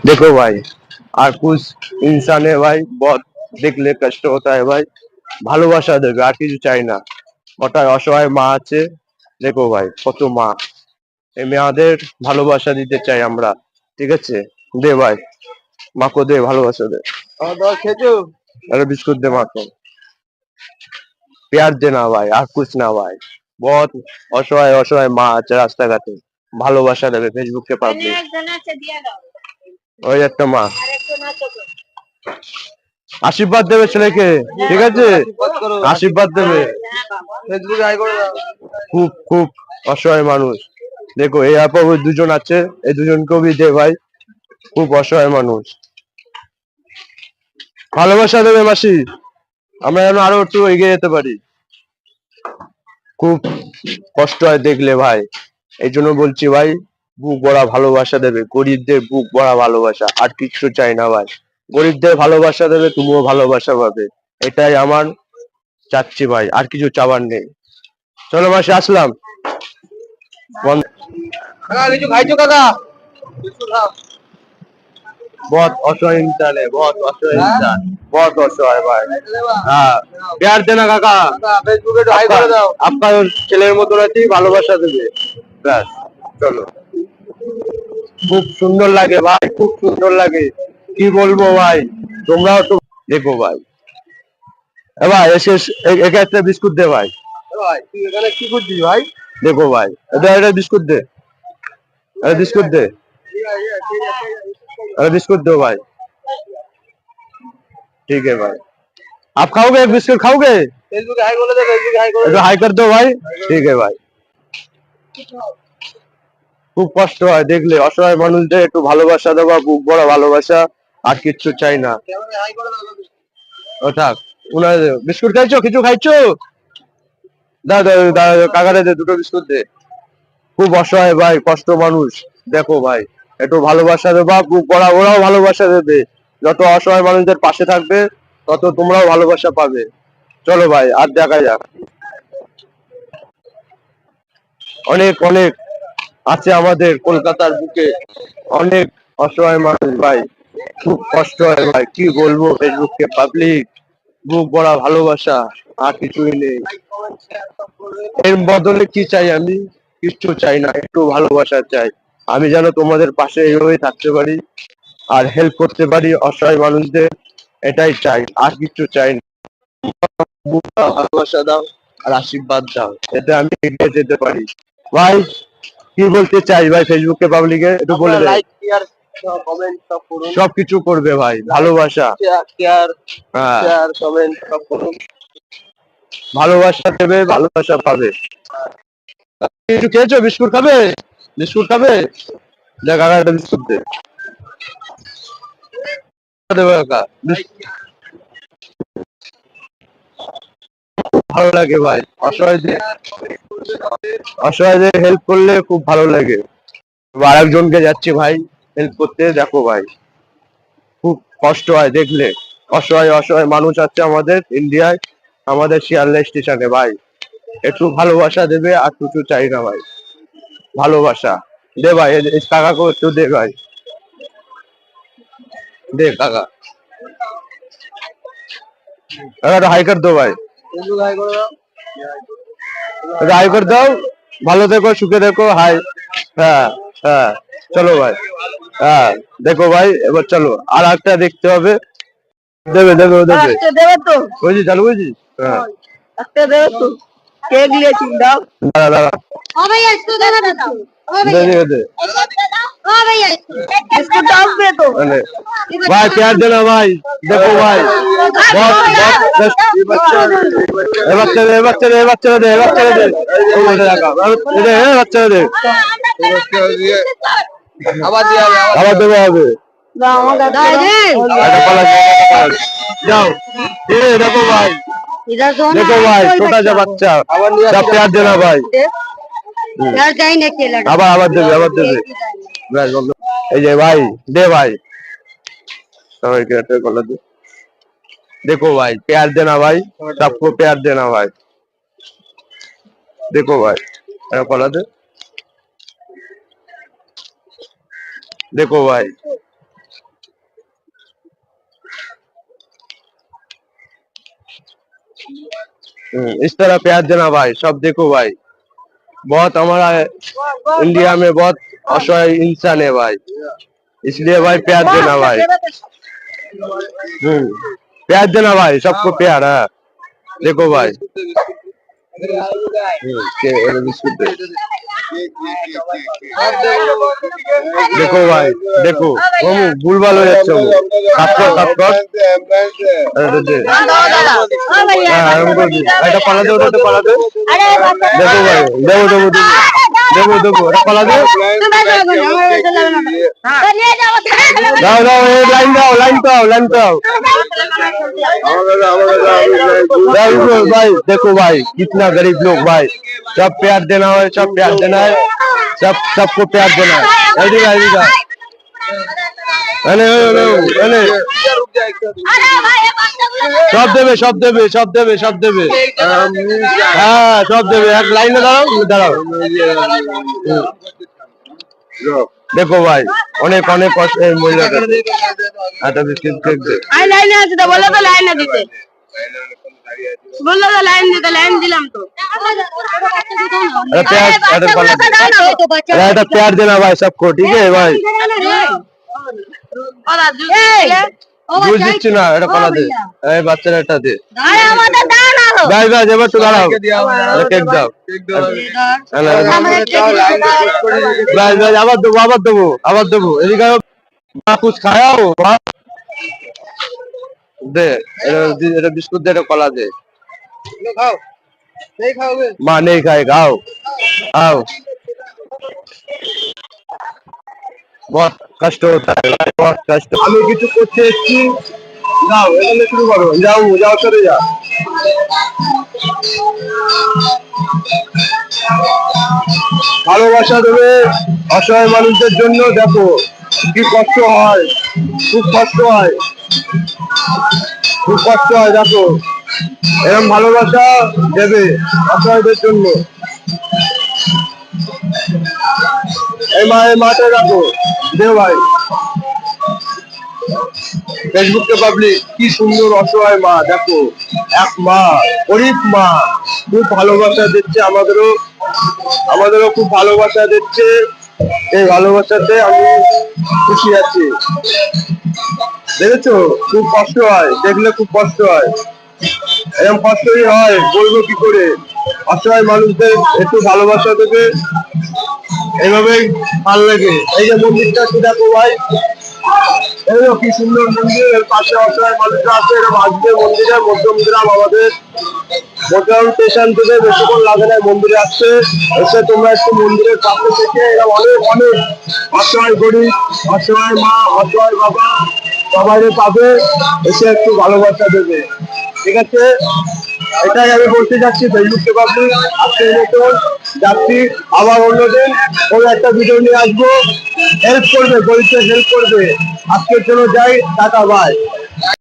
देखो भाई, আর कुछ इंसान है भाई बहुत দেখলে কষ্ট होता है ভাই। ভালোবাসা দেবে, আর কিছু চাই না। কটা অসহায় মা আছে, দেখো ভাই কত মা, এই মেয়েদের ভালোবাসা দিতে চাই আমরা। ঠিক আছে, দে ভাই, মাকে দে, ভালোবাসা দে। খেয়েছো? अरे बिस्कुट दे माँ को, प्यार देना भाई, আর कुछ না ভাই। বহুত অসহায় অসহায় মা আছে রাস্তাঘাটে, ভালোবাসা দেবে, ফেসবুকে পাবলিক। ওই একটা মা আশীর্বাদ দেবে ছেলেকে, ঠিক আছে, আশীর্বাদ দেবে। ফেসবুকে আই করে দাও। খুব খুব অসহায় মানুষ, দেখো এই আপা ওই দুজন আছে, এই দুজনকেও দে ভাই, খুব অসহায় মানুষ, ভালোবাসা দেবে মাসি, আমরা যেন আরো একটু এগিয়ে যেতে পারি। খুব কষ্ট হয় দেখলে ভাই, এই জন্য বলছি ভাই, বুক ভরা ভালোবাসা দেবে, গরিবদের বুক ভরা ভালোবাসা, আর কিচ্ছু চাই না ভাই। গরিবদের ভালোবাসা দেবে, তুমিও ভালোবাসা পাবে, এটাই আমার চাচ্ছি ভাই, আর কিছু চাওয়ার নেই। চলো মাসে আসলাম। কাকা কিছু খাইছো কাকা? बहुत असहाय इंसान है, बहुत असहाय इंसान, बहुत असहाय भाई। हाँ, प्यार देना काका, फेसबुके हाई করে দাও। আপনার ছেলের মতো আছি, ভালোবাসা দেবে, ব্যাস। চলো, খুব সুন্দর লাগে ভাই, খুব সুন্দর লাগে, কি বলবো ভাই, তোমরাও তো দেখো ভাই। এ ভাই এসে একে একটা বিস্কুট দে ভাই। ভাই তুই এখানে কি করছিস ভাই? দেখো ভাই, এটা একটা বিস্কুট দে, अरे बिस्कुट दे, अरे बिस्कुट दो भाई। ठीक है भाई, आप खाओगे एक बिस्कुट खाओगे? फेसबुक हाई बोले, फेसबुक हाई कर दो, हाई कर दो भाई। ठीक है भाई, খুব কষ্ট হয় দেখলে, অসহায় মানুষদের একটু ভালোবাসা দেওয়া, বুক ভরা ভালোবাসা, আর কিচ্ছু চাই না। ও থাক, উনার বিস্কুট খাইছো, কিছু খাইছো? কাকারে দে দুটো বিস্কুট দে, খুব অসহায় ভাই, কষ্ট মানুষ, দেখো ভাই, একটু ভালোবাসা দেবা, বুক ভরা, ওরাও ভালোবাসা দেবে, যত অসহায় মানুষদের পাশে থাকবে, তত তোমরাও ভালোবাসা পাবে। চলো ভাই, আর দেখা যাক। অনেক অনেক আছে আমাদের কলকাতার বুকে, অনেক অসহায় মানুষ ভাই, খুব কষ্ট হয় ভাই, কি বলবো, ফেসবুকে পাবলিক, বুক ভরা ভালোবাসা, আর কিছুই নেই। এর বদলে কি চাই আমি? কিচ্ছু চাই না, একটু ভালোবাসা চাই। আমি যেন তোমাদের পাশে এইভাবে থাকতে পারি, আর হেল্প করতে পারি অসহায় মানুষদের, এটাই চাই, আর কিচ্ছু চাই না। বুক ভরা ভালোবাসা দাও, আর আশীর্বাদ দাও, এতে আমি এগিয়ে যেতে পারি ভাই। কি বলতে চাই ভাই, ফেসবুকে পাবলিকে একটু বলে দে। লাইক শেয়ার কমেন্ট সব করুন, সবকিছু করবে ভাই, ভালোবাসা শেয়ার, হ্যাঁ শেয়ার কমেন্ট সব করুন, ভালোবাসা দেবে, ভালোবাসা পাবে। কিছু খেয়েছো? বিস্কুট খাবে? বিস্কুট খাবে? দেখ কাকা একটা বিস্কুট দে, দেবে কাকা। ভালো লাগে ভাই, অসহায়দের, অসহায়দের হেল্প করলে খুব ভালো লাগে। আরেকজনকে যাচ্ছি ভাই হেল্প করতে, দেখো ভাই, খুব কষ্ট হয় দেখলে, অসহায় অসহায় মানুষ আছে আমাদের ইন্ডিয়ায়, আমাদের শিয়ালদা স্টেশনে ভাই, একটু ভালোবাসা দেবে, আর কিছু চাই না ভাই, ভালোবাসা দে ভাই, কাকাকে একটু দে ভাই, দে কাকা, কাকা হাই কর দো ভাই, হাই করে দাও, ভালো দেখো, সুখে দেখো, হাই। হ্যাঁ হ্যাঁ, চলো ভাই, হ্যাঁ দেখো ভাই, এবার চলো, আর একটা দেখতে হবে, দেবে দেবে ও দেবে, দেবে তো, বুঝলি, চালু বুঝলি, হ্যাঁ একটা দেবে তো, কেক নিয়েছি, দাও, দাঁড়া দাঁড়া, ও ভাইয়া একটু দেবে তো, ও ভাইয়া দে দে, ও ভাইয়া বিস্কুট দাও তো, ভাই प्यार देना भाई, देखो भाई, बहुत बहुत बच्चा दे, बच्चा दे, बच्चा दे, बच्चा दे, बच्चा दे, ओ बोल रहा दे, बच्चा दे, আবার দিয়ে হবে, আবার দেবো হবে, जाओ ये देखो भाई, देखो भाई, छोटा सा बच्चा, सब प्यार देना भाई, আবার আবার দেবে, আবার দেবে, ব্যাস বন্ধ। এই যে ভাই, দে ভাই, সবাইকে একটা কলা দে, देखो भाई, प्यार देना भाई, सबको प्यार देना भाई, देखो भाई, कला दे, देखो भाई, इस तरह प्यार देना भाई, सब देखो भाई। बहुत हमारा इंडिया में बहुत असहाय इंसान है भाई, इसलिए भाई प्यार देना भाई। प्यार देना भाई, सबको प्यार है। देखो भाई, बिस्कुट देखो भाई, देखो ভুলভাল হয়ে যাচ্ছে। এটা পালা দে, ওটা পালা দে। দেখো ভাই, দেবো দেবো দেবো দেবো, ওটা পালা দে। দাও দাও, লাইন দাও, লাইন দাও, लाइन दाओ। भाई देखो भाई, कितना गरीब लोग भाई, सब प्यार देना है, सब प्यार देना है, सबको प्यार देना है। सब देवे, सब देवे, सब देवे, सब देवे, हाँ सब देवे। एक लाइन में दाঁড়াও, दाঁড়াও। देखो भाई, অনেক অনেক কষ্ট এই মহিলাটা। আটা বিস্কিট কেক দে। আই লাইনে আছে তো, বলো তো লাইনে দিতে। বললো তো লাইন দিতে, লাইন দিলাম তো। अरे प्यार देना भाई सबको, ठीक है भाई। জুস দিচ্ছি না, এটা কলা দে। এই বাচ্চারা এটা দে। আরে আমাদের দাও না গো। ভাই ভাই এবার তো দাঁড়াও, কেক দাও। ভাই ভাই আবার দেবো, আবার দেবো, আবার দেবো। এদিকে कुछ खाया हो दे, এটা বিস্কুট দে, এটা কলা দে। খাও, नहीं खाओगे? माँ नहीं खाएगा, आओ आओ। बहुत कष्ट होता है भाई, बहुत कष्ट। আমি কিছু করতে এসেছি, যাও এখানে শুরু করো, যাও যাও চলে যা। ভালোবাসা দেবে অসহায় মানুষদের জন্য। দেখো কি কষ্ট হয়, খুব কষ্ট হয়, খুব কষ্ট হয়। দেখো এরকম ভালোবাসা দেবে অসহায়দের জন্য। এই মাঠে দেখো, দেও ভাই। ফেসবুক কে পাবলিক, কি সুন্দর অসহায় মা, দেখো এক মা, গরিব মা, খুব ভালোবাসা দিচ্ছে আমাদেরও, আমাদেরও খুব ভালোবাসা দিচ্ছে। এই ভালোবাসাতে আমি খুশি আছি। দেখেছো, খুব কষ্ট হয়, দেখলে খুব কষ্ট হয়। এরকম কষ্টই হয়, বলবো কি করে। অসহায় মানুষদের একটু ভালোবাসা দেবে, এইভাবেই ভালো লাগে। এই যে মন্দিরটা কি দেখো ভাই, এই কি সুন্দর মন্দির, এর পাশে অসহায় মানুষরা আছে। এরকম আসবে মন্দিরে, মধ্যমগ্রাম আমাদের মধ্যম স্টেশন থেকে বেশিক্ষণ লাগে না মন্দিরে আসছে। এসে তোমরা একটু মন্দিরের পাশে থেকে এরকম অনেক অনেক অসহায় গরিব, অসহায় মা, অসহায় বাবা সবাই পাবে, এসে একটু ভালোবাসা দেবে, ঠিক আছে? এটাই আমি বলতে চাচ্ছি। ফেসবুক কে পাবলিক, আজকে নতুন যাচ্ছি, আবার অন্যদিন কোনো একটা ভিডিও নিয়ে আসবো। হেল্প করবে, গরিবকে হেল্প করবে। আজকের জন্য যাই, টাটা, বাই।